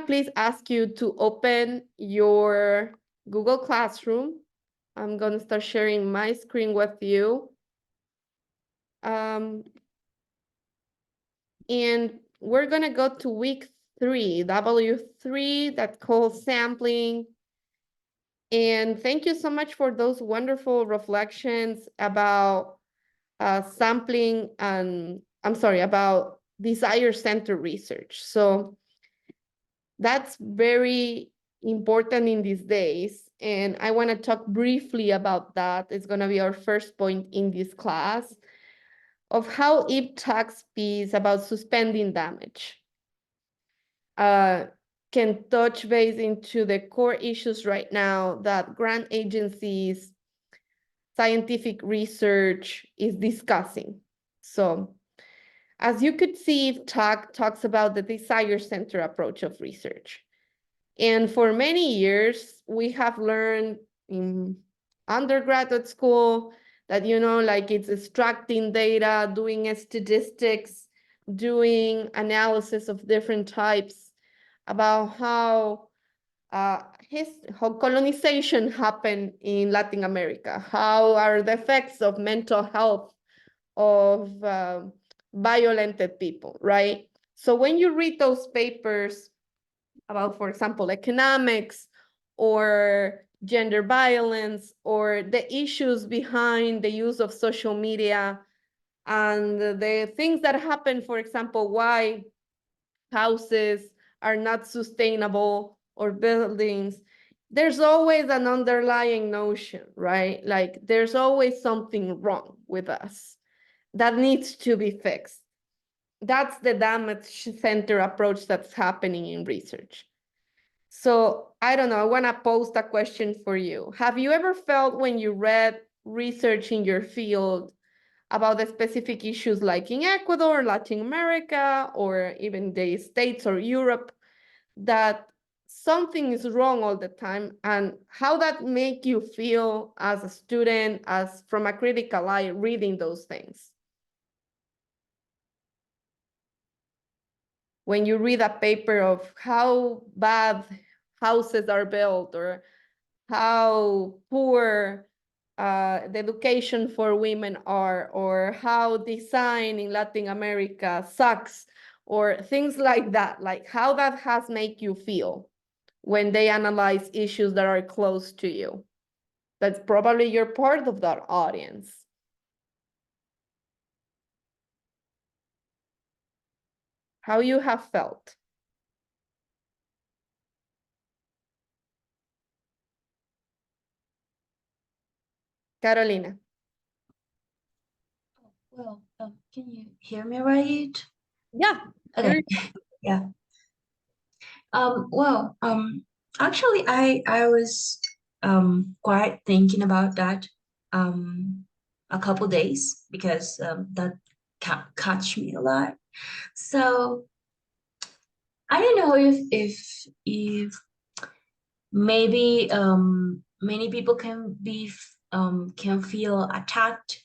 please ask you to open your Google Classroom. I'm going to start sharing my screen with you. And we're going to go to week 3, W3, that's called sampling. And thank you so much for those wonderful reflections about sampling and, about desire-centered research. So that's very important in these days. And I want to talk briefly about that. It's going to be our first point in this class of how Eve talks piece about suspending damage can touch base into the core issues right now that grant agencies, scientific research is discussing. So as you could see, Eve talks about the desire-centered approach of research. And for many years, we have learned in undergraduate school that, like it's extracting data, doing statistics, doing analysis of different types about how colonization happened in Latin America, how are the effects of mental health of violented people, right? So when you read those papers about, for example, economics or gender violence or the issues behind the use of social media and the things that happen, for example, why houses are not sustainable or buildings, there's always an underlying notion, right? Like there's always something wrong with us that needs to be fixed. That's the damage center approach that's happening in research. So I don't know, I want to pose a question for you. Have you ever felt when you read research in your field about the specific issues like in Ecuador, Latin America, or even the States or Europe, that something is wrong all the time, and how that make you feel as a student, as from a critical eye, reading those things? When you read a paper of how bad houses are built or how poor the education for women are, or how design in Latin America sucks, or things like that, like how that has made you feel when they analyze issues that are close to you. That's probably you're part of that audience. How you have felt. Carolina. Well, can you hear me right? Yeah. Okay. Yeah. Well, actually, I was quite thinking about that a couple days because that catch me a lot. So I don't know if maybe many people can feel attacked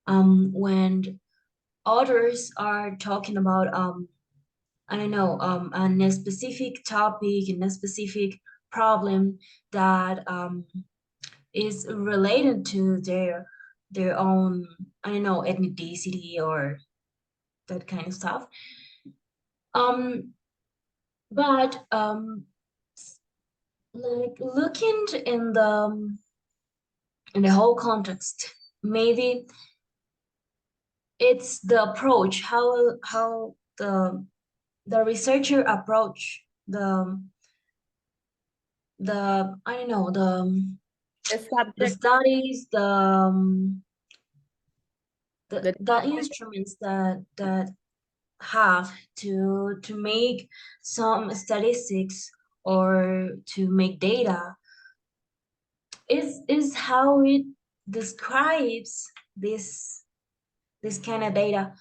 when others are talking about I don't know, on a specific topic and a specific problem that is related to their own, I don't know, ethnicity or that kind of stuff. Um, but like looking in the whole context, maybe it's the approach, how the researcher approach the I don't know The the subject. studies, The the instruments that have to make some statistics or to make data is how it describes this kind of data.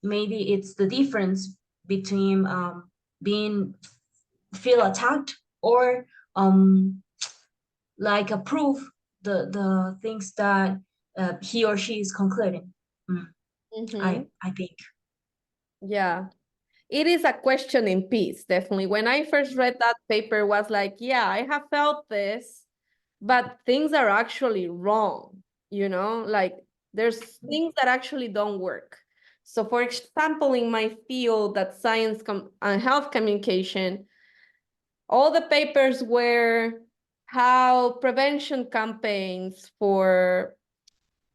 Maybe it's the difference between being feel attacked or like approve the things that he or she is concluding. Mhm. I think. Yeah. it is a questioning piece, definitely. When I first read that paper, was like, yeah, I have felt this, but things are actually wrong, like there's things that actually don't work. So for example, in my field, that science and health communication, all the papers were how prevention campaigns for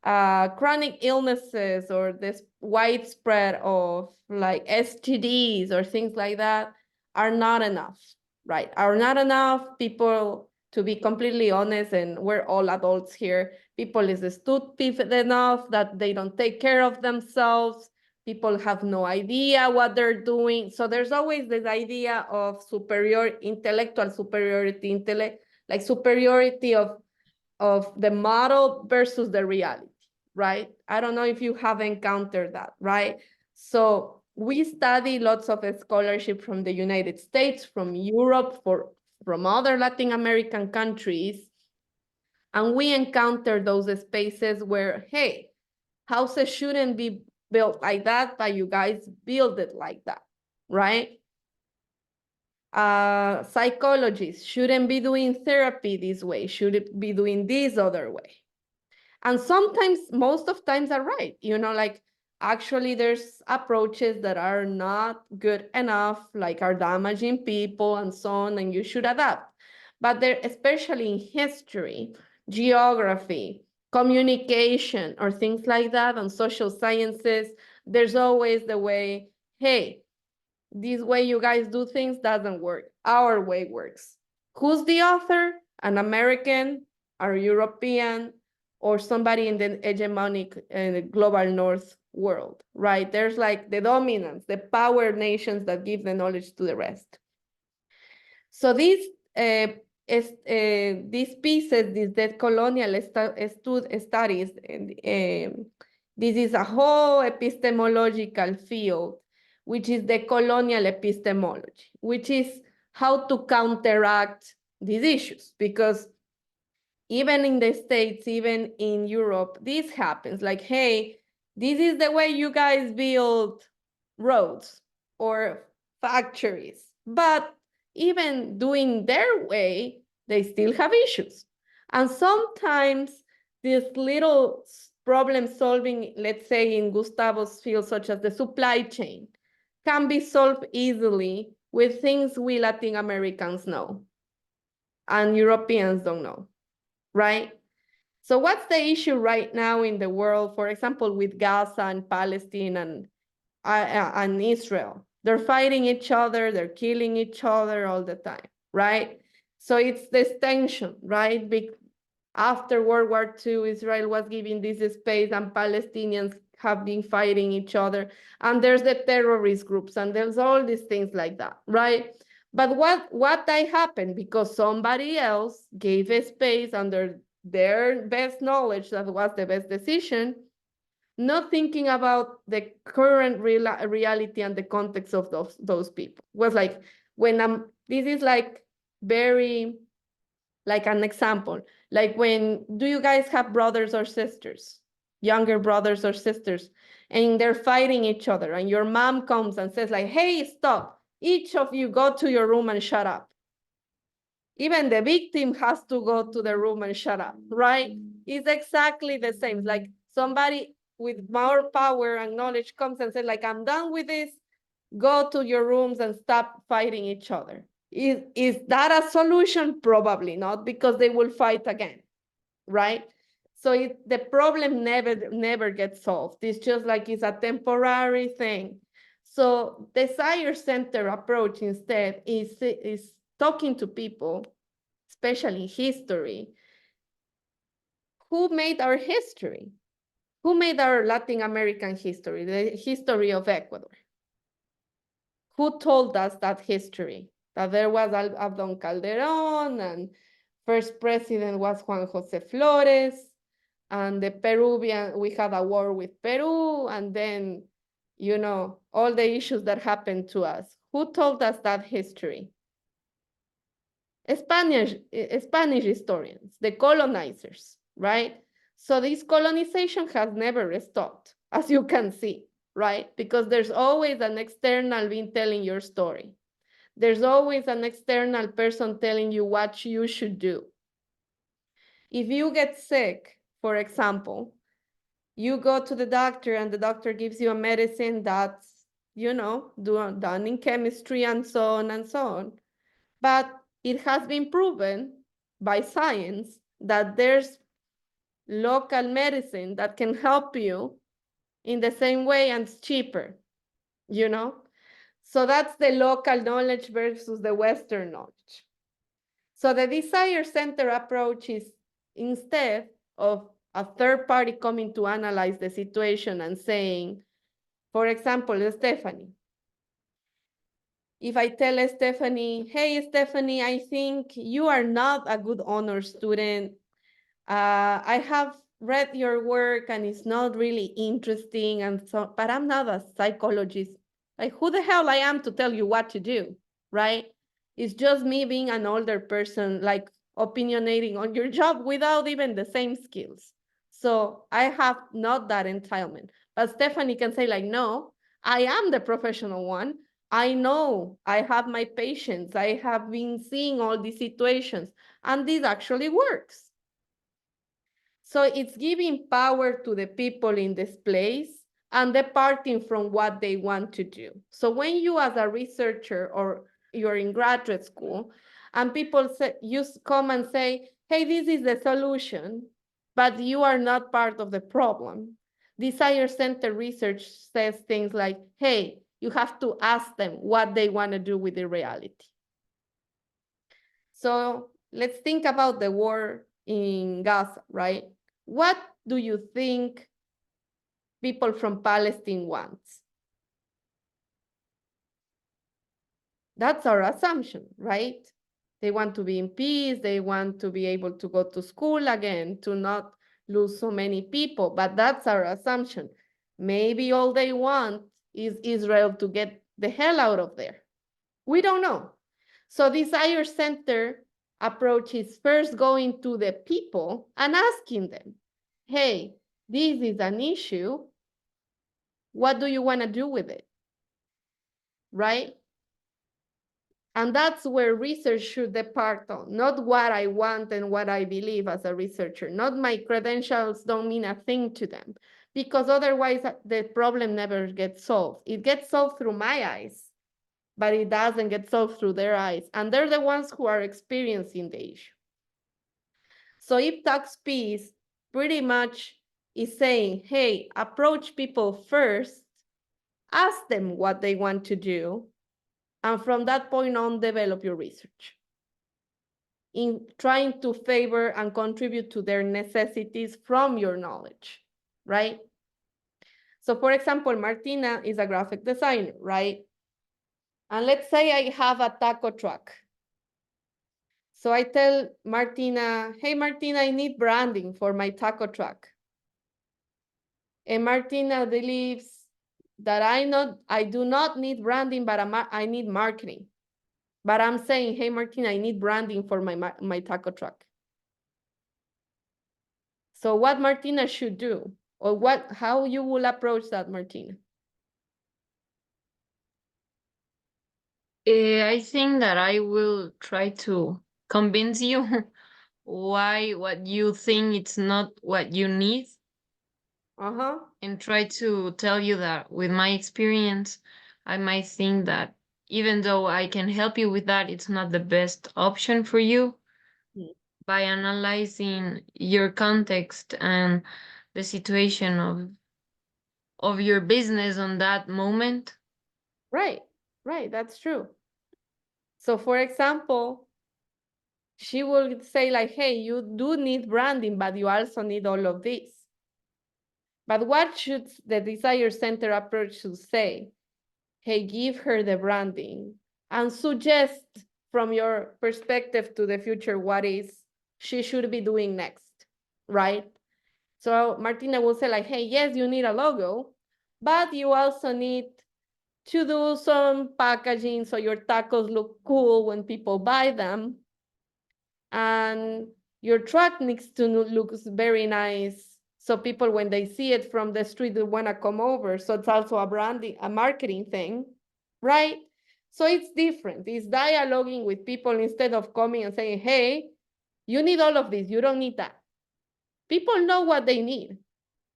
chronic illnesses or this widespread of like STDs or things like that are not enough, right? Are not enough. People, to be completely honest, and we're all adults here, people is stupid enough that they don't take care of themselves. People have no idea what they're doing. So there's always this idea of intellectual superiority, like superiority of the model versus the reality, right? I don't know if you have encountered that, right? So we study lots of scholarship from the United States, from Europe, from other Latin American countries, and we encounter those spaces where, hey, houses shouldn't be built like that, but you guys build it like that, right? Psychologists shouldn't be doing therapy this way, should it be doing this other way? And sometimes, most of times are right, like actually there's approaches that are not good enough, like are damaging people and so on, and you should adapt. But there, especially in history, geography, communication, or things like that, and social sciences, there's always the way, hey, this way you guys do things doesn't work. Our way works. Who's the author? An American, or European, or somebody in the hegemonic global north world, right? There's like the dominance, the power nations that give the knowledge to the rest. So these pieces, these decolonial studies, this is a whole epistemological field, which is the colonial epistemology, which is how to counteract these issues. Because even in the States, even in Europe, this happens. Like, hey, this is the way you guys build roads or factories. But even doing their way, they still have issues. And sometimes this little problem solving, let's say in Gustavo's field, such as the supply chain, can be solved easily with things we Latin Americans know and Europeans don't know, right? So what's the issue right now in the world, for example, with Gaza and Palestine and Israel? They're fighting each other, they're killing each other all the time, right? So it's this tension, right? After World War II, Israel was giving this space and Palestinians have been fighting each other. And there's the terrorist groups and there's all these things like that, right? But what happened? Because somebody else gave a space under their best knowledge that was the best decision, not thinking about the current reality and the context of those people. Was like, this is like very, like an example, like when, do you guys have brothers or sisters, younger brothers or sisters, and they're fighting each other, and your mom comes and says like, hey, stop, each of you go to your room and shut up. Even the victim has to go to the room and shut up, right? It's exactly the same. Like somebody with more power and knowledge comes and says like, I'm done with this, go to your rooms and stop fighting each other. Is that a solution? Probably not, because they will fight again, right? So the problem never gets solved. It's just like it's a temporary thing. So the desire-centered approach instead is talking to people, especially history, who made our history, who made our Latin American history, the history of Ecuador. Who told us that history? That there was Abdon Calderon, and first president was Juan Jose Flores, and the Peruvian, we had a war with Peru, and then, all the issues that happened to us. Who told us that history? Spanish historians, the colonizers, right? So this colonization has never stopped, as you can see, right? Because there's always an external being telling your story. There's always an external person telling you what you should do. If you get sick, for example, you go to the doctor and the doctor gives you a medicine that's, done in chemistry and so on and so on. But it has been proven by science that there's local medicine that can help you in the same way and it's cheaper, you know? So that's the local knowledge versus the Western knowledge. So the desire center approach is, instead of a third party coming to analyze the situation and saying, for example, Stephanie, if I tell Stephanie, hey, Stephanie, I think you are not a good honor student. I have read your work and it's not really interesting, and so, but I'm not a psychologist. Like, who the hell I am to tell you what to do, right? It's just me being an older person, like opinionating on your job without even the same skills. So I have not that entitlement. But Stephanie can say, like, no, I am the professional one. I know, I have my patients. I have been seeing all these situations, and this actually works. So it's giving power to the people in this place and departing from what they want to do. So when you, as a researcher, or you're in graduate school, and people say, you come and say, hey, this is the solution, but you are not part of the problem. Desire Center research says things like, hey, you have to ask them what they want to do with the reality. So let's think about the war in Gaza, right? What do you think people from Palestine want? That's our assumption, right? They want to be in peace. They want to be able to go to school again, to not lose so many people. But that's our assumption. Maybe all they want is Israel to get the hell out of there. We don't know. So Desire Center approach is first going to the people and asking them, hey, this is an issue. What do you want to do with it? Right? And that's where research should depart on, not what I want and what I believe as a researcher. Not my credentials don't mean a thing to them, because otherwise the problem never gets solved. It gets solved through my eyes, but it doesn't get solved through their eyes. And they're the ones who are experiencing the issue. So if Talks Peace pretty much is saying, hey, approach people first, ask them what they want to do, and from that point on, develop your research in trying to favor and contribute to their necessities from your knowledge, right? So for example, Martina is a graphic designer, right? And let's say I have a taco truck. So I tell Martina, hey, Martina, I need branding for my taco truck. And Martina believes that I do not need branding, but I need marketing. But I'm saying, hey, Martina, I need branding for my taco truck. So what Martina should do, or how you will approach that, Martina? I think that I will try to convince you why what you think it's not what you need, Uh-huh. and try to tell you that with my experience, I might think that even though I can help you with that, it's not the best option for you. By analyzing your context and the situation of your business on that moment. Right, that's true. So for example, she will say like, hey, you do need branding, but you also need all of this. But what should the Desire Center approach to say? Hey, give her the branding and suggest from your perspective to the future what is she should be doing next, right? So Martina will say like, hey, yes, you need a logo, but you also need to do some packaging so your tacos look cool when people buy them. And your truck needs to look very nice So people, when they see it from the street, they want to come over. So it's also a branding, a marketing thing, right? So it's different. It's dialoguing with people instead of coming and saying, hey, you need all of this. You don't need that. People know what they need.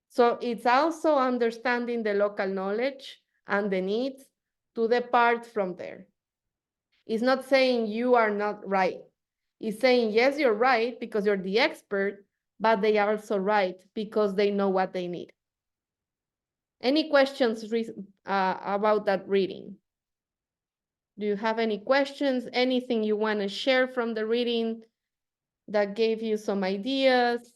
So it's also understanding the local knowledge and the needs to depart from there. It's not saying you are not right. It's saying, yes, you're right because you're the expert, but they are also right because they know what they need. Any questions about that reading? Do you have any questions? Anything you want to share from the reading that gave you some ideas?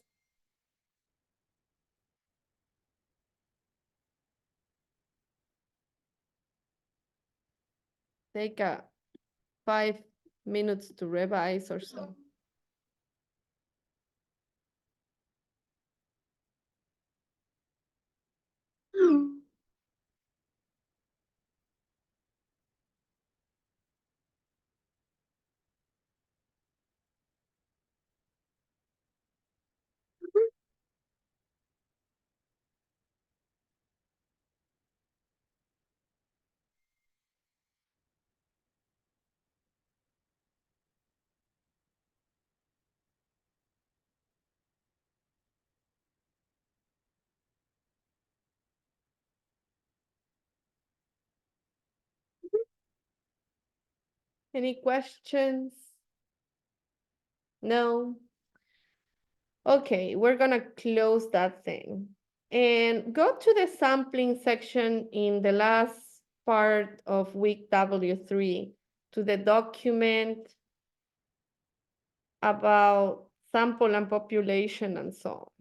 Take 5 minutes to revise or so. Any questions? No? Okay, we're gonna close that thing and go to the sampling section in the last part of week W3 to the document about sample and population and so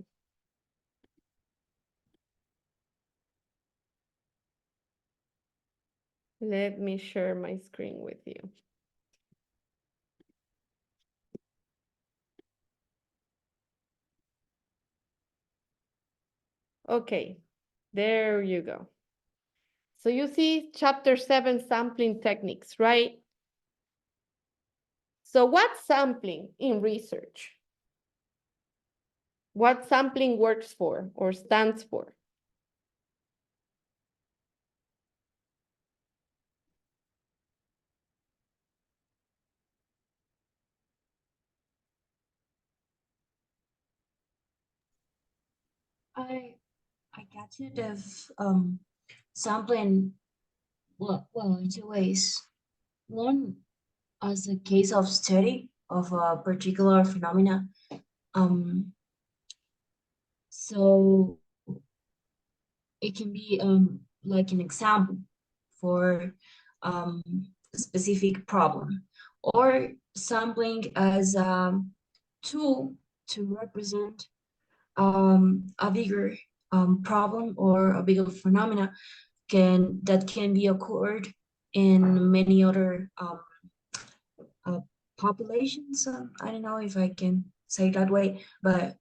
on. Let me share my screen with you. Okay, there you go. So you see chapter 7 sampling techniques, right? So what's sampling in research? What sampling works for or stands for? I I got it of sampling in two ways. One, as a case of study of a particular phenomena. Um, so it can be like an example for a specific problem, or sampling as a tool to represent a bigger problem or a bigger phenomena that can be occurred in many other uh, populations. I don't know if I can say it that way, but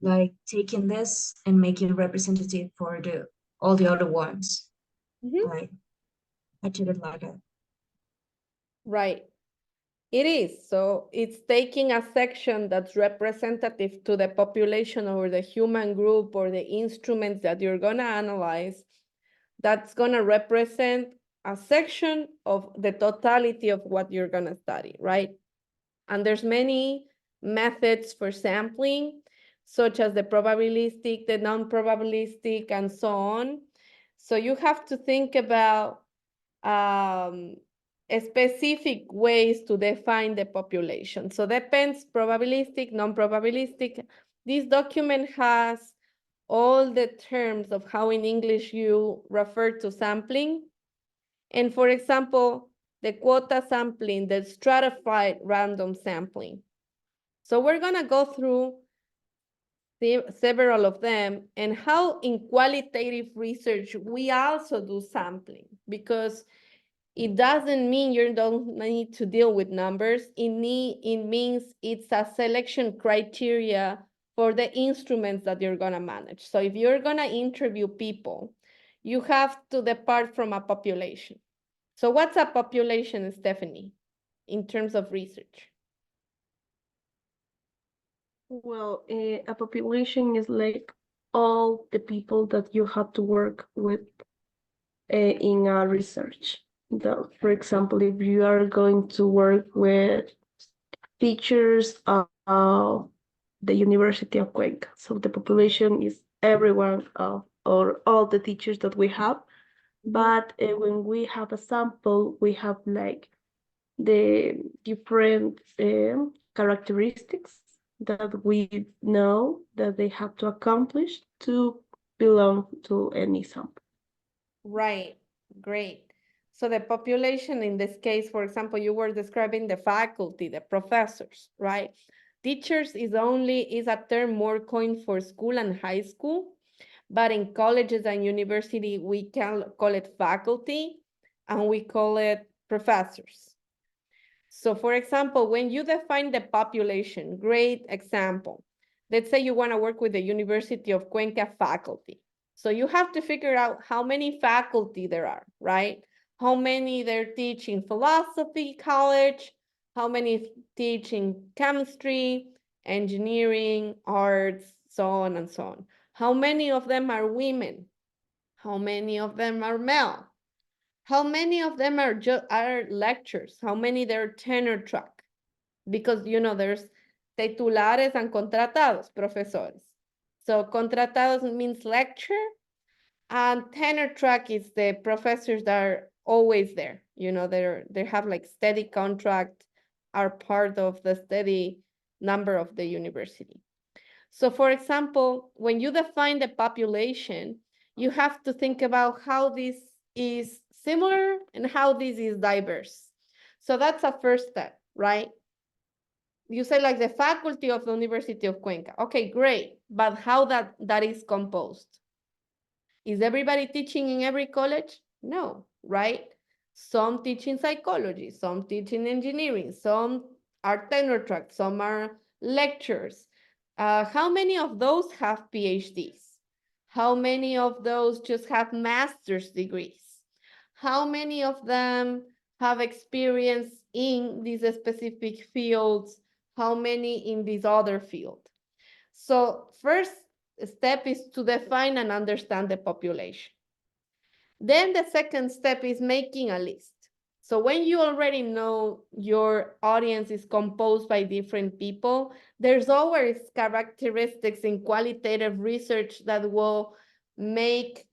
like taking this and making it representative for the all the other ones. Like I treat it like that. Right. It is. So it's taking a section that's representative to the population or the human group or the instruments that you're going to analyze. That's going to represent a section of the totality of what you're going to study, right? And there's many methods for sampling, such as the probabilistic, the non-probabilistic, and so on. So you have to think about specific ways to define the population. So depends, probabilistic, non-probabilistic. This document has all the terms of how in English you refer to sampling. And for example, the quota sampling, the stratified random sampling. So we're gonna go through several of them and how in qualitative research, we also do sampling because it doesn't mean you don't need to deal with numbers. It means it's a selection criteria for the instruments that you're gonna manage. So if you're gonna interview people, you have to depart from a population. So what's a population, Stephanie, in terms of research? Well, a population is like all the people that you have to work with in a research. For example, if you are going to work with teachers of the University of Cuenca, so the population is everyone or all the teachers that we have. But when we have a sample, we have like the different characteristics that we know that they have to accomplish to belong to any sample. Right, great. So the population in this case, for example, you were describing the faculty, the professors, right? Teachers is a term more coined for school and high school, but in colleges and university, we can call it faculty and we call it professors. So for example, when you define the population, great example. Let's say you want to work with the University of Cuenca faculty. So you have to figure out how many faculty there are, right? How many they're teaching philosophy college, how many teaching chemistry, engineering, arts, so on and so on. How many of them are women? How many of them are male? How many of them are lectures? How many they're tenure track? Because there's titulares and contratados, profesores. So contratados means lecture, and tenure track is the professors that are always there. They have like steady contract, are part of the steady number of the university. So for example, when you define the population, you have to think about how this is similar and how this is diverse. So that's a first step, right? You say like the faculty of the University of Cuenca. Okay, great. But how that is composed? Is everybody teaching in every college? No, right? Some teach in psychology, some teach in engineering, some are tenure track, some are lectures. How many of those have PhDs? How many of those just have master's degrees? How many of them have experience in these specific fields? How many in this other field? So first step is to define and understand the population. Then the second step is making a list. So when you already know your audience is composed by different people, there's always characteristics in qualitative research that will make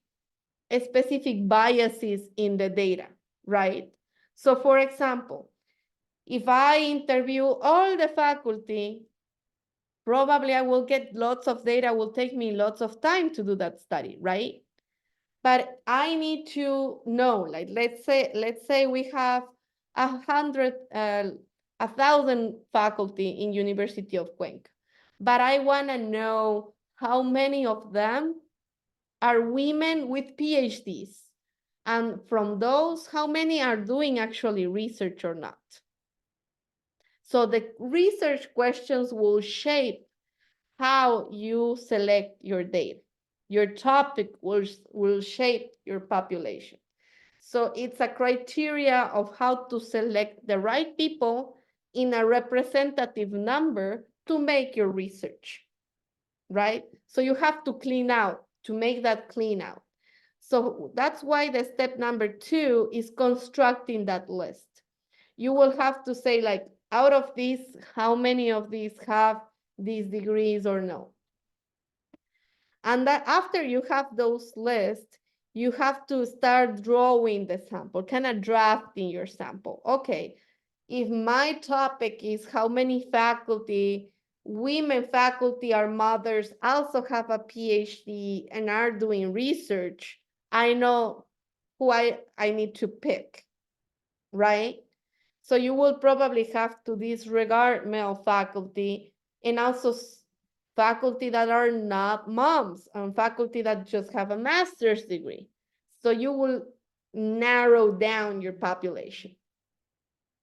specific biases in the data, right? So for example, if I interview all the faculty, probably I will get lots of data, will take me lots of time to do that study, right? But I need to know, like, let's say we have 1,000 faculty in University of Cuenca, but I want to know how many of them are women with PhDs. And from those, how many are doing actually research or not? So the research questions will shape how you select your data. Your topic will shape your population. So it's a criteria of how to select the right people in a representative number to make your research, right? So you have to clean out, to make that clean out. So that's why the step number 2 is constructing that list. You will have to say like, out of these, how many of these have these degrees or no? And that after you have those lists, you have to start drawing the sample, kind of drafting your sample. Okay, if my topic is how many faculty, women faculty are mothers, also have a PhD and are doing research, I know who I need to pick, right? So you will probably have to disregard male faculty and also faculty that are not moms and faculty that just have a master's degree. So you will narrow down your population,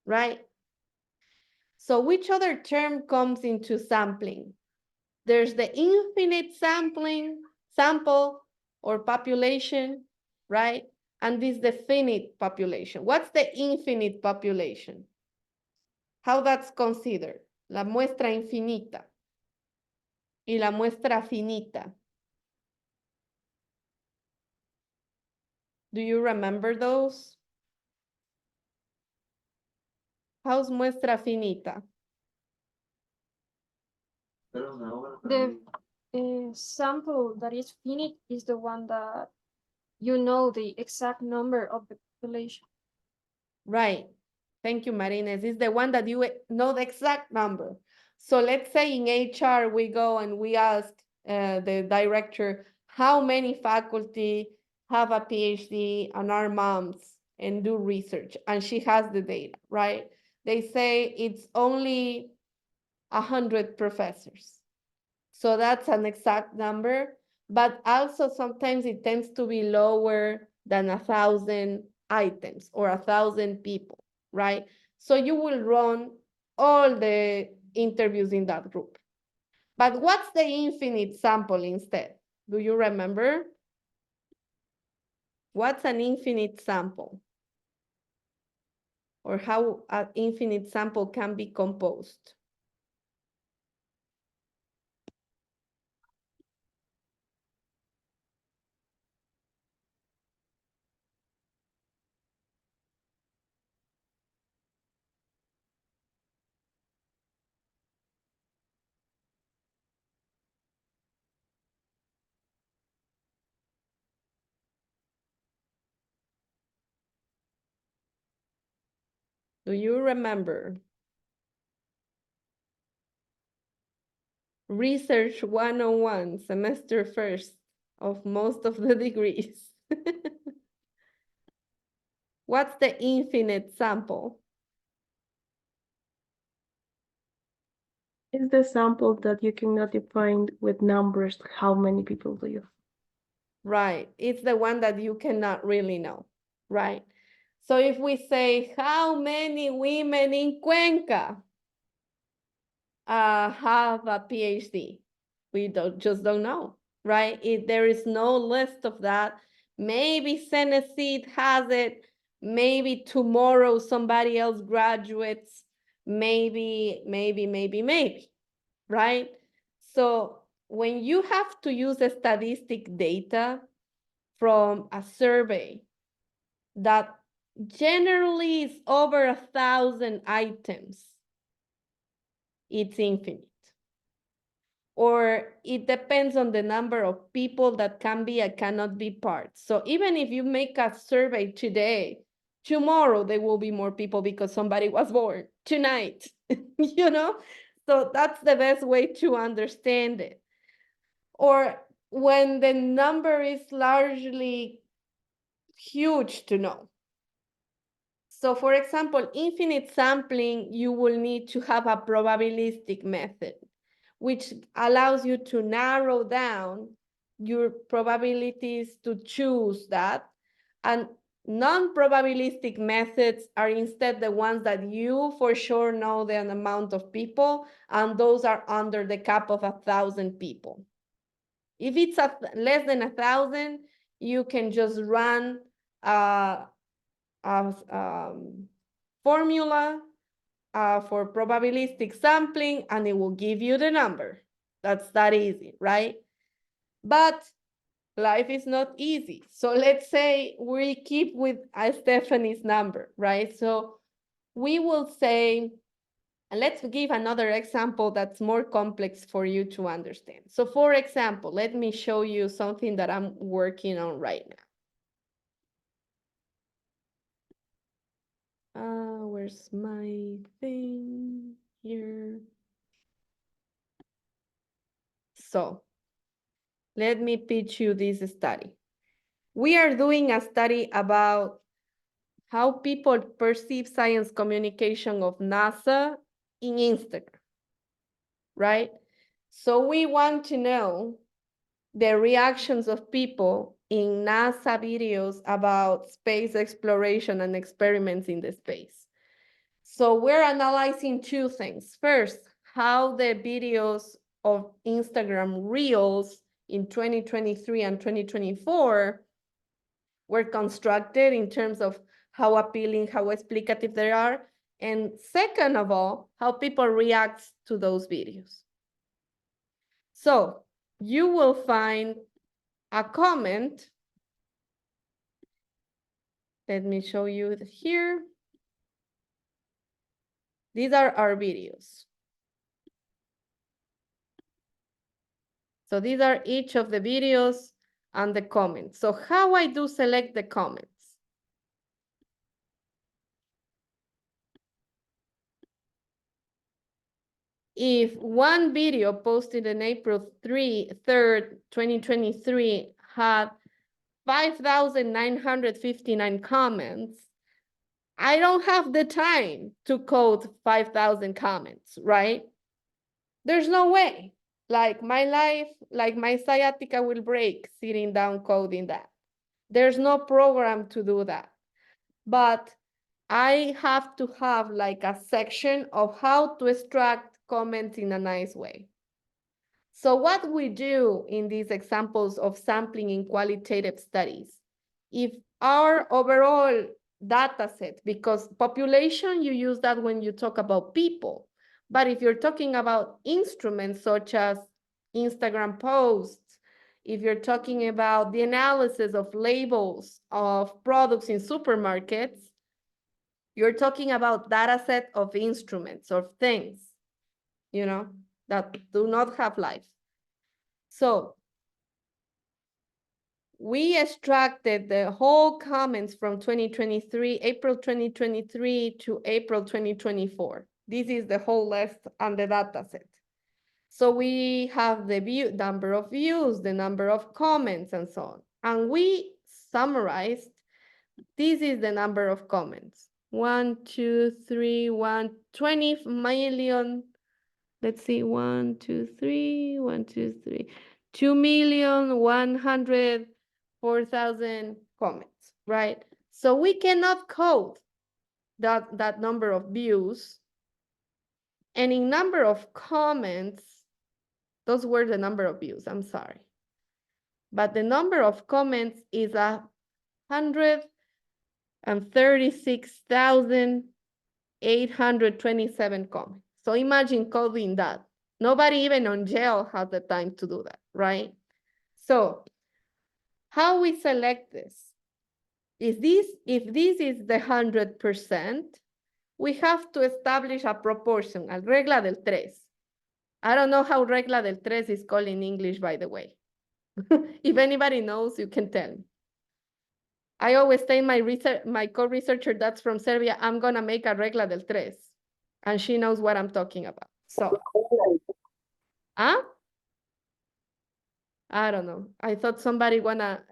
right? So which other term comes into sampling? There's the infinite sample or population, right? And this the finite population. What's the infinite population? How that's considered? La muestra infinita. y la muestra finita. Do you remember those? How's muestra finita? The sample that is finite is the one that you know the exact number of the population. Right. Thank you, Marines. It's the one that you know the exact number. So let's say in HR, we go and we ask the director, how many faculty have a PhD and are moms and do research? And she has the data, right? They say it's only 100 professors. So that's an exact number, but also sometimes it tends to be lower than 1,000 items or 1,000 people, right? So you will run all the interviews in that group. But what's the infinite sample instead? Do you remember? What's an infinite sample? Or how an infinite sample can be composed? Do you remember? Research 101, semester first of most of the degrees. What's the infinite sample? Is the sample that you cannot define with numbers how many people do you have? Right, it's the one that you cannot really know, right? So if we say, how many women in Cuenca have a PhD? We just don't know, right? There is no list of that. Maybe Senecid has it. Maybe tomorrow somebody else graduates. Maybe, right? So when you have to use a statistic data from a survey that generally is over 1,000 items, it's infinite. Or it depends on the number of people that can be and cannot be part. So even if you make a survey today, tomorrow there will be more people because somebody was born tonight, you know? So that's the best way to understand it. Or when the number is largely huge to know. So for example, infinite sampling, you will need to have a probabilistic method, which allows you to narrow down your probabilities to choose that. And non-probabilistic methods are instead the ones that you for sure know the amount of people, and those are under the cap of 1,000 people. If it's less than 1,000, you can just run a formula for probabilistic sampling, and it will give you the number. That's that easy, right? But life is not easy. So let's say we keep with Stephanie's number, right? So we will say, and let's give another example that's more complex for you to understand. So for example, let me show you something that I'm working on right now. Where's my thing here? So let me pitch you this study. We are doing a study about how people perceive science communication of NASA in Instagram, right? So we want to know the reactions of people in NASA videos about space exploration and experiments in the space. So we're analyzing two things. First, how the videos of Instagram Reels in 2023 and 2024 were constructed in terms of how appealing, how explicative they are. And second of all, how people react to those videos. So you will find a comment. Let me show you it here. These are our videos. So these are each of the videos and the comments. So how I do select the comments? If one video posted on April 3rd, 2023 had 5,959 comments, I don't have the time to code 5,000 comments, right? There's no way. Like my life, like my sciatica will break sitting down coding that. There's no program to do that. But I have to have like a section of how to extract comments in a nice way. So what we do in these examples of sampling in qualitative studies, if our overall data set, because population, you use that when you talk about people, but if you're talking about instruments such as Instagram posts, if you're talking about the analysis of labels of products in supermarkets, you're talking about data set of instruments or things, you know, that do not have life. So we extracted the whole comments from 2023, April 2023 to April 2024. This is the whole list and the data set. So we have the number of views, the number of comments, and so on. And we summarized, this is the number of comments. 1, 2, 3, 20 million. Let's see, 1, 2, 3, 1, 2, 3. 2,104,000 comments, right? So we cannot code that number of views. And in number of comments, those were the number of views, I'm sorry. But the number of comments is 136,827 comments. So imagine coding that. Nobody even on jail has the time to do that, right? So how we select this? If this is the 100%, we have to establish a proportion, a regla del tres. I don't know how regla del tres is called in English, by the way. If anybody knows, you can tell me. I always tell my co-researcher that's from Serbia, I'm gonna make a regla del tres. And she knows what I'm talking about. So, huh? I don't know. I thought somebody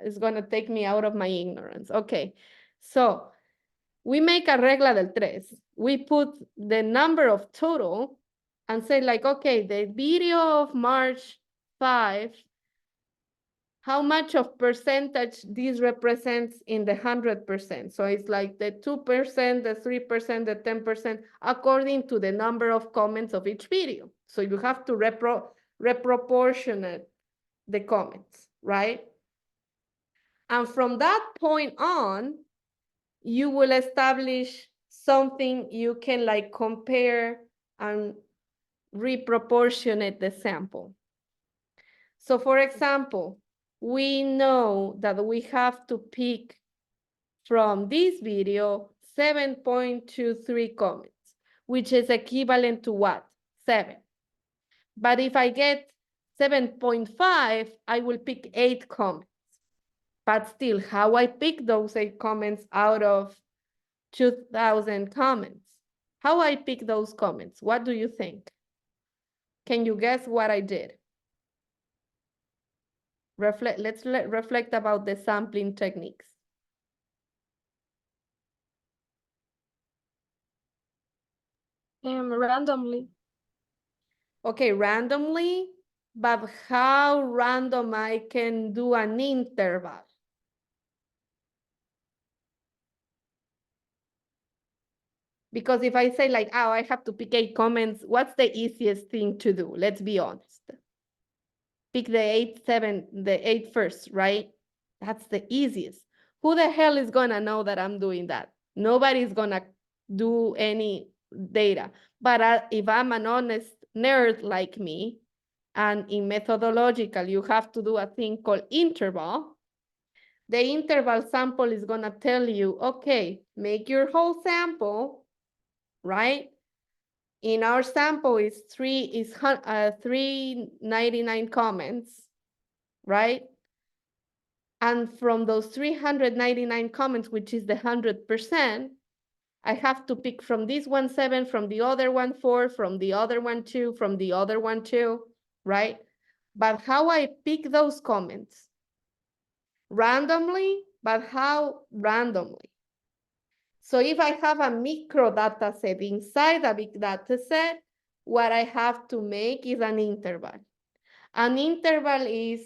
is gonna take me out of my ignorance. Okay, so we make a regla del tres. We put the number of total and say like, okay, the video of March 5, how much of percentage this represents in the 100%. So it's like the 2%, the 3%, the 10%, according to the number of comments of each video. So you have to reproportionate the comments, right? And from that point on, you will establish something you can like compare and reproportionate the sample. So for example, we know that we have to pick from this video 7.23 comments, which is equivalent to what? 7. But if I get 7.5, I will pick 8 comments. But still, how I pick those 8 comments out of 2,000 comments? How I pick those comments? What do you think? Can you guess what I did? Let's reflect about the sampling techniques. Randomly. Okay, randomly, but how random I can do an interval? Because if I say like, oh, I have to pick 8 comments, what's the easiest thing to do? Let's be honest. Pick the 8 first, right? That's the easiest. Who the hell is gonna know that I'm doing that? Nobody's gonna do any data. But if I'm an honest nerd like me, and in methodological, you have to do a thing called interval. The interval sample is gonna tell you, okay, make your whole sample, right? In our sample is 399 comments, right? And from those 399 comments, which is the 100%, I have to pick from this one 7, from the other one 4, from the other one 2, from the other one 2, right? But how I pick those comments? Randomly, but how randomly? So if I have a micro data set inside a big data set, what I have to make is an interval. An interval is,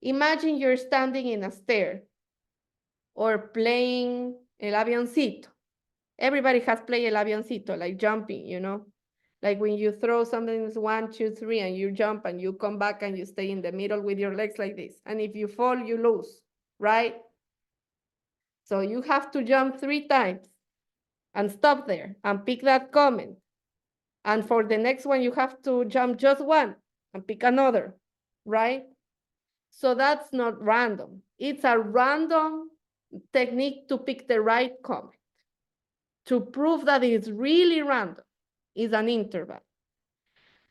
imagine you're standing in a stair or playing el avioncito. Everybody has played el avioncito, like jumping, you know? Like when you throw something, it's 1, 2, 3, and you jump and you come back and you stay in the middle with your legs like this. And if you fall, you lose, right? So you have to jump 3 times and stop there and pick that comment. And for the next one, you have to jump just one and pick another, right? So that's not random. It's a random technique to pick the right comment. To prove that it's really random is an interval.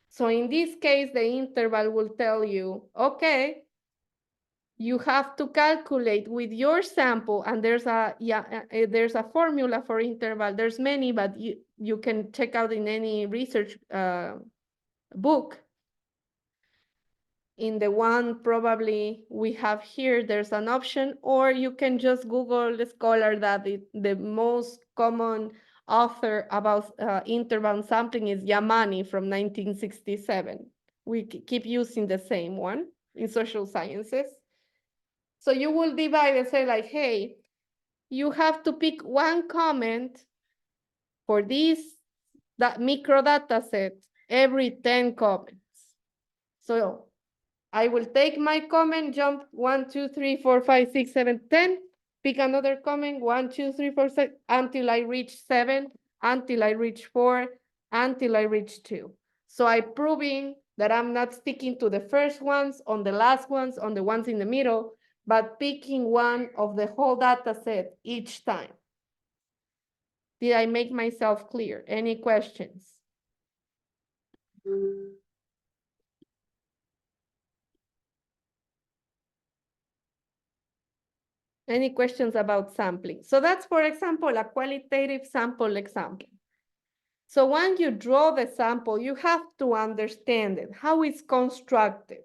So in this case, the interval will tell you, okay, you have to calculate with your sample, and there's a formula for interval. There's many, but you can check out in any research book. In the one probably we have here, there's an option, or you can just Google the scholar that the most common author about interval sampling is Yamani from 1967. We keep using the same one in social sciences. So you will divide and say like, hey, you have to pick one comment for that micro data set every 10 comments. So I will take my comment, jump 1, 2, 3, 4, 5, 6, 7, 10, pick another comment, 1, 2, 3, 4, 6, until I reach 7, until I reach 4, until I reach 2. So I'm proving that I'm not sticking to the first ones, on the last ones, on the ones in the middle, but picking one of the whole data set each time. Did I make myself clear? Any questions? Any questions about sampling? So that's, for example, a qualitative sample example. So when you draw the sample, you have to understand it, how it's constructed,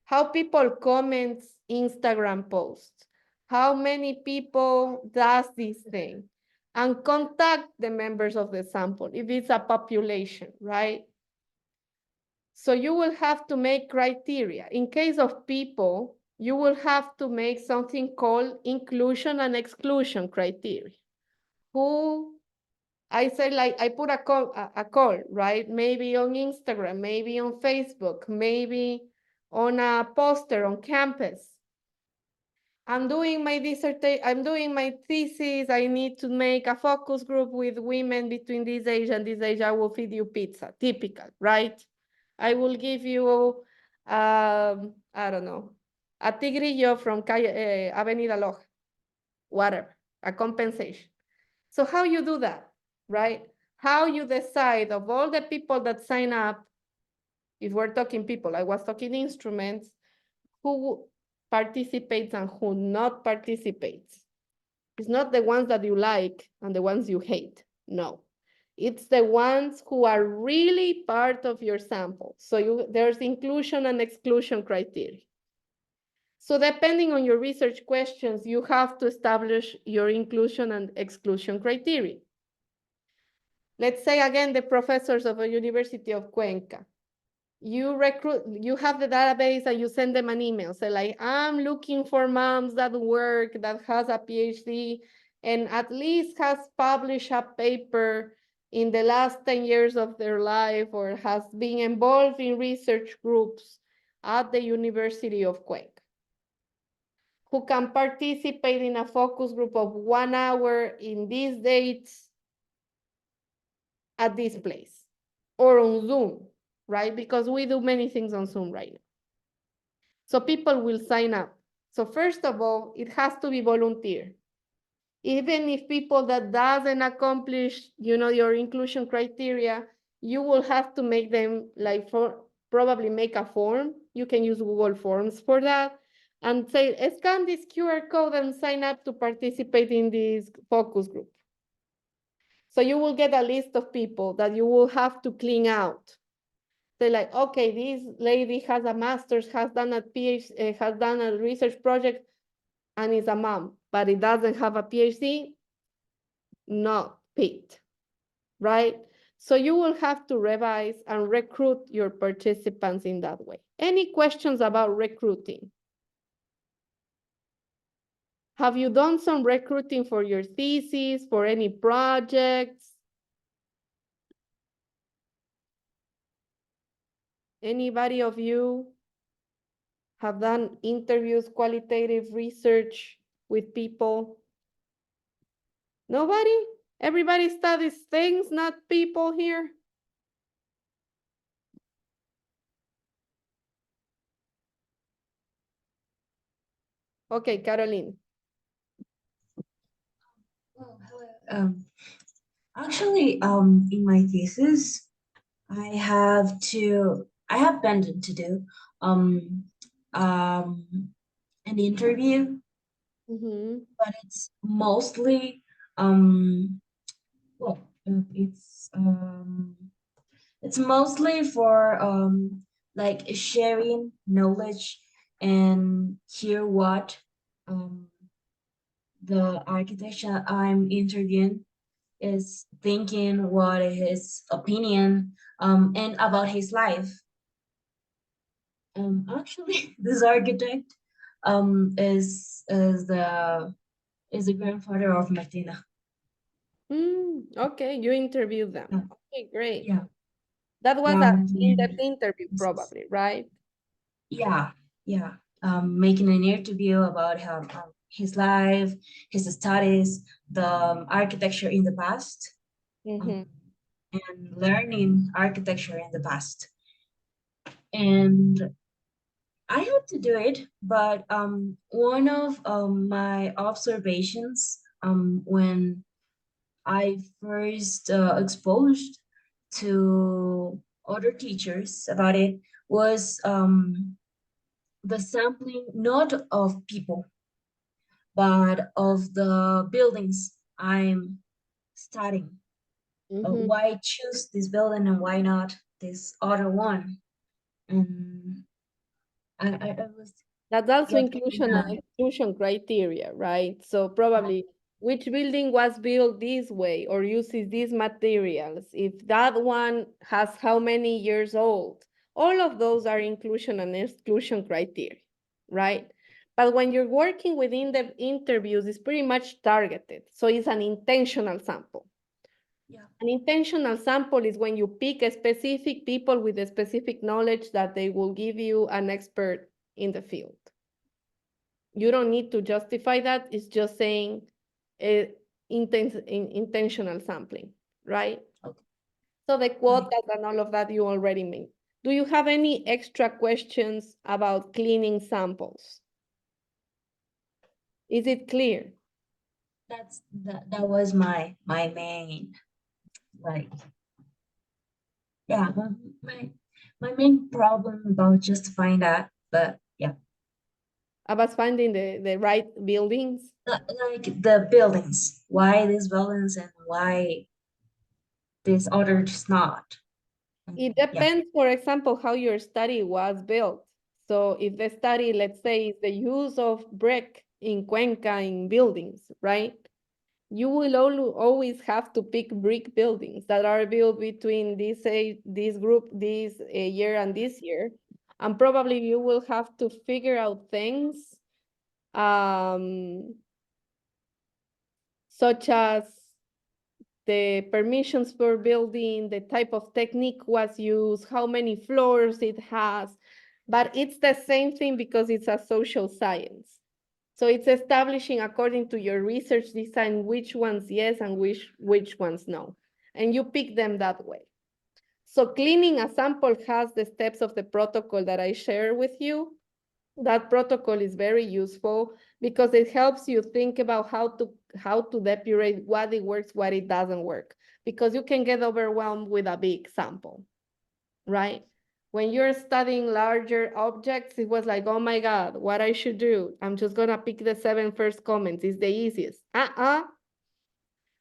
how people comment Instagram posts, how many people does this thing, and contact the members of the sample if it's a population, right? So you will have to make criteria. In case of people, you will have to make something called inclusion and exclusion criteria. Who, I say like, I put a call, right? Maybe on Instagram, maybe on Facebook, maybe on a poster on campus. I'm doing my dissertation, I'm doing my thesis, I need to make a focus group with women between this age and this age, I will feed you pizza, typical, right? I will give you, I don't know, a tigrillo from Avenida Loja, whatever, a compensation. So how you do that, right? How you decide of all the people that sign up, if we're talking people, I was talking instruments, who participates and who not participates. It's not the ones that you like and the ones you hate, no. It's the ones who are really part of your sample. So there's inclusion and exclusion criteria. So depending on your research questions, you have to establish your inclusion and exclusion criteria. Let's say again, the professors of the University of Cuenca. You have the database and you send them an email. Say like, I'm looking for moms that work, that has a PhD, and at least has published a paper in the last 10 years of their life, or has been involved in research groups at the University of Cuenca, who can participate in a focus group of 1 hour in these dates at this place, or on Zoom. right? Because we do many things on Zoom right now. So people will sign up. So first of all, it has to be volunteer. Even if people that doesn't accomplish, your inclusion criteria, you will have to make them probably make a form. You can use Google Forms for that and say, scan this QR code and sign up to participate in this focus group. So you will get a list of people that you will have to clean out. Say like, okay, this lady has a master's, has done a PhD, has done a research project, and is a mom, but it doesn't have a PhD, not picked, right? So you will have to revise and recruit your participants in that way. Any questions about recruiting? Have you done some recruiting for your thesis, for any projects? Anybody of you have done interviews, qualitative research with people? Nobody? Everybody studies things, not people here? Okay, Caroline. Well, hello. Actually, in my thesis, I have been to do um an interview, Mm-hmm. but it's mostly well, it's mostly for like sharing knowledge and hear what the architecture I'm interviewing is thinking, what his opinion and about his life. Actually, this architect is the grandfather of Martina. Okay, you interviewed them. Yeah. Okay, great. Yeah, That was yeah, an I'm doing in-depth interview, this. probably, right? Yeah, yeah. Making an interview about his life, his studies, the architecture in the past, Mm-hmm. and learning architecture in the past. And I had to do it, but one of my observations when I first exposed to other teachers about it was the sampling not of people, but of the buildings I'm studying. Mm-hmm. Why choose this building and why not this other one? And I was That's also get inclusion and exclusion criteria, right? So probably which building was built this way or uses these materials, if that one has how many years old, all of those are inclusion and exclusion criteria, right? But when you're working within the interviews, it's pretty much targeted. So it's an intentional sample. yeah. An intentional sample is when you pick a specific people with a specific knowledge that they will give you an expert in the field. You don't need to justify that. It's just saying intentional sampling, right? Okay. So the quotas and all of that you already made. Do you have any extra questions about cleaning samples? Is it clear? That was my main, like, yeah, my main problem about justifying that. But yeah, About finding the right buildings? like the buildings, why these buildings and why this others not. It Yeah, depends, for example, how your study was built. So if the study, let's say, is the use of brick in Cuenca in buildings, right? You will always have to pick brick buildings that are built between this group, this year and this year. And probably you will have to figure out things such as the permissions per building, the type of technique was used, how many floors it has, but it's the same thing because it's a social science. So it's establishing according to your research design which ones yes and which ones no. And you pick them that way. So cleaning a sample has the steps of the protocol that I share with you. That protocol is very useful because it helps you think about how to depurate what it works, what it doesn't work, because you can get overwhelmed with a big sample, right? When you're studying larger objects, it was like, oh my God, what I should do? I'm just gonna pick the 7 first comments. It's the easiest.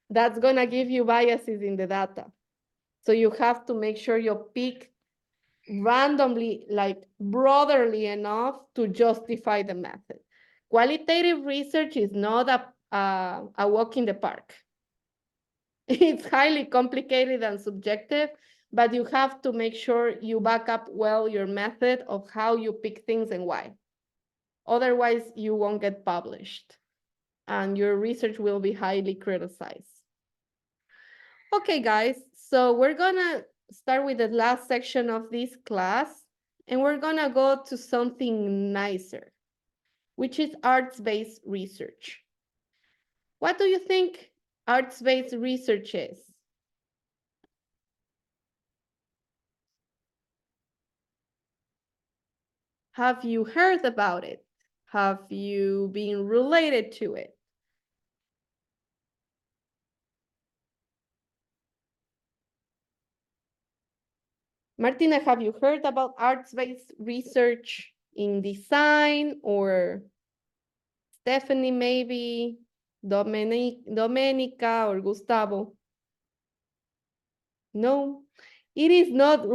That's gonna give you biases in the data. So you have to make sure you pick randomly, like broadly enough to justify the method. Qualitative research is not a walk in the park. It's highly complicated and subjective, but you have to make sure you back up well your method of how you pick things and why. Otherwise, you won't get published and your research will be highly criticized. Okay, guys, so we're gonna start with the last section of this class, and we're gonna go to something nicer, which is arts-based research. What do you think arts-based research is? Have you heard about it? Have you been related to it? Martina, have you heard about arts-based research in design? Or Stephanie, maybe? Domenica or Gustavo? No, it is not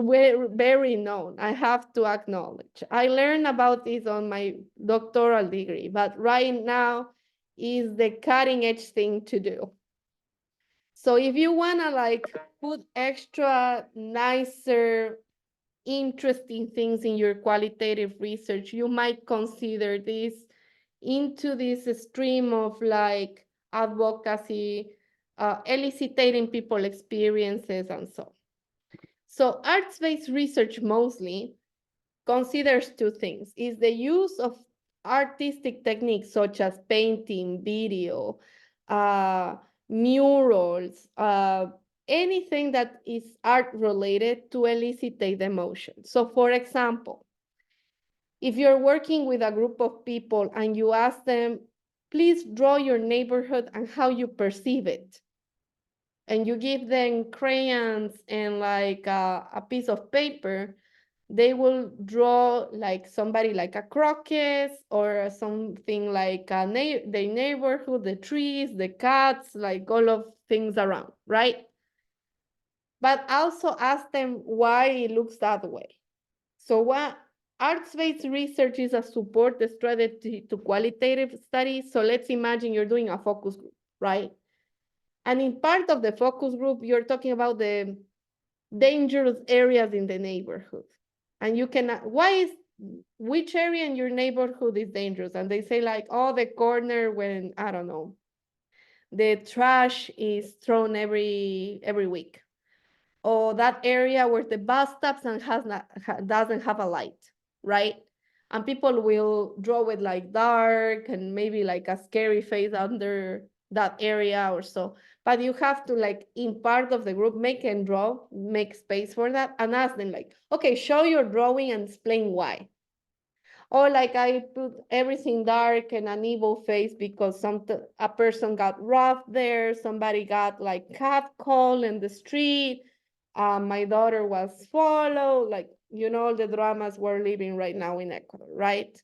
very known, I have to acknowledge. I learned about this on my doctoral degree, but right now is the cutting edge thing to do. So if you wanna like put extra nicer, interesting things in your qualitative research, you might consider this into this stream of like advocacy, eliciting people experiences and so. So arts-based research mostly considers two things: is the use of artistic techniques such as painting, video, murals, anything that is art related to elicitate emotion. So for example, if you're working with a group of people and you ask them, please draw your neighborhood and how you perceive it, and you give them crayons and like a piece of paper, they will draw like somebody like a crocus or something like the neighborhood, the trees, the cats, like all of things around, right? But also ask them why it looks that way. So what arts-based research is a support strategy to qualitative studies. So let's imagine you're doing a focus group, right? And in part of the focus group, you're talking about the dangerous areas in the neighborhood. And you can, which area in your neighborhood is dangerous? And they say like, oh, the corner when, I don't know, the trash is thrown every week. Or that area where the bus stops and doesn't have a light, right? And people will draw it like dark and maybe like a scary face under that area or so. But you have to like in part of the group make space for that and ask them like, okay, show your drawing and explain why. Or like I put everything dark and an evil face because a person got robbed there, somebody got like catcalled in the street, my daughter was followed, like, you know, all the dramas we're living right now in Ecuador, right?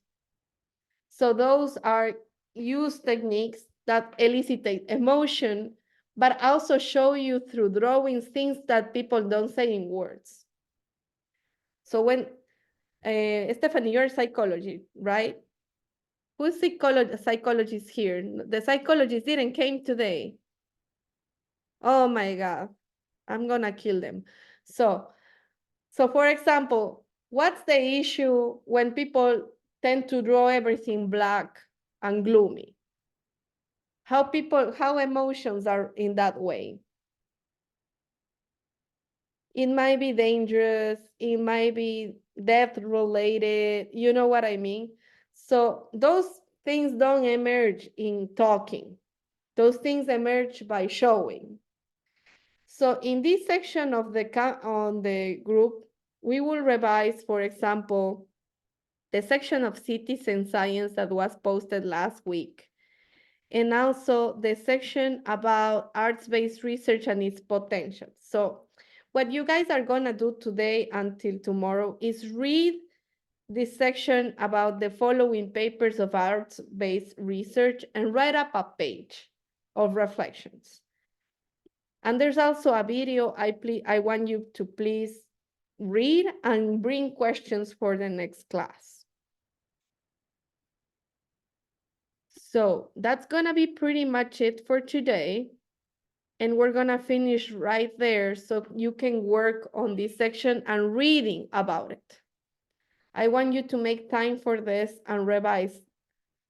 So those are use techniques that elicitate emotion, but also show you through drawings things that people don't say in words. So when, Stephanie, you're psychology, right? Who's psychologist here? The psychologist didn't came today. Oh my God, I'm gonna kill them. So for example, what's the issue when people tend to draw everything black and gloomy? How emotions are in that way? It might be dangerous, it might be death related, you know what I mean? So those things don't emerge in talking. Those things emerge by showing. So in this section of on the group, we will revise, for example, the section of citizen science that was posted last week, and also the section about arts-based research and its potential. So what you guys are gonna do today until tomorrow is read this section about the following papers of arts-based research and write up a page of reflections. And there's also a video I want you to please read and bring questions for the next class. So that's gonna be pretty much it for today. And we're gonna finish right there so you can work on this section and reading about it. I want you to make time for this and revise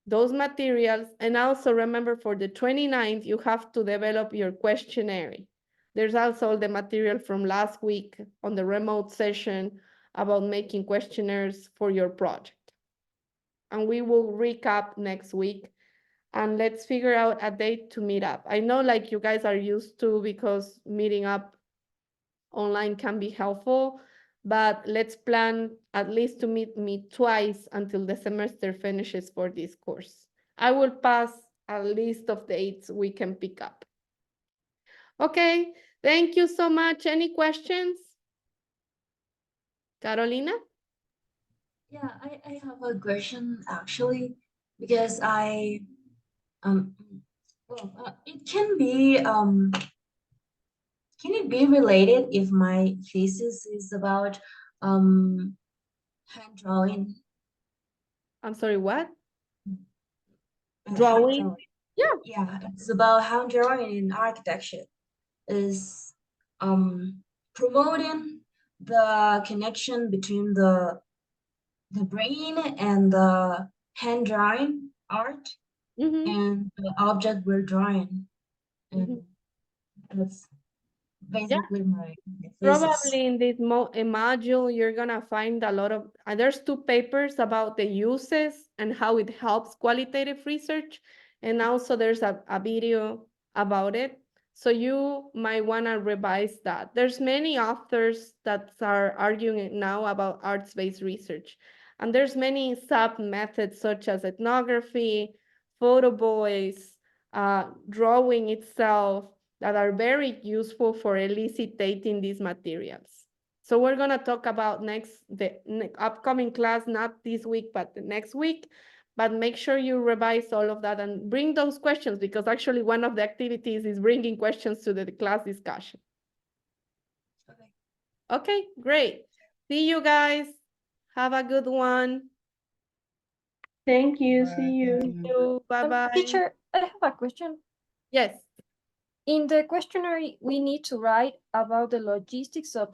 those materials. And also remember, for the 29th, you have to develop your questionnaire. There's also the material from last week on the remote session about making questionnaires for your project. And we will recap next week, and let's figure out a date to meet up. I know like you guys are used to, because meeting up online can be helpful, but let's plan at least to meet me twice until the semester finishes for this course. I will pass a list of dates we can pick up. Okay, thank you so much. Any questions? Carolina? Yeah, I have a question actually, because it can it be related if my thesis is about hand drawing? I'm sorry, what? Hand Drawing? Yeah. Yeah, it's about hand drawing in architecture. Is promoting the connection between the brain and the hand drawing art Mm-hmm. and the object we're drawing. And Mm-hmm. that's basically my thesis. Probably in this module, you're gonna find a lot of, there's 2 papers about the uses and how it helps qualitative research. And also there's a video about it. So you might wanna revise that. There's many authors that are arguing now about arts-based research. And there's many sub-methods such as ethnography, photo voice, drawing itself, that are very useful for eliciting these materials. So we're gonna talk about the upcoming class, not this week, but the next week. But make sure you revise all of that and bring those questions, because actually one of the activities is bringing questions to the class discussion. Okay. Okay, great. See you guys. Have a good one. Thank you. See you. Bye-bye. Teacher, I have a question. Yes. In the questionnaire, we need to write about the logistics of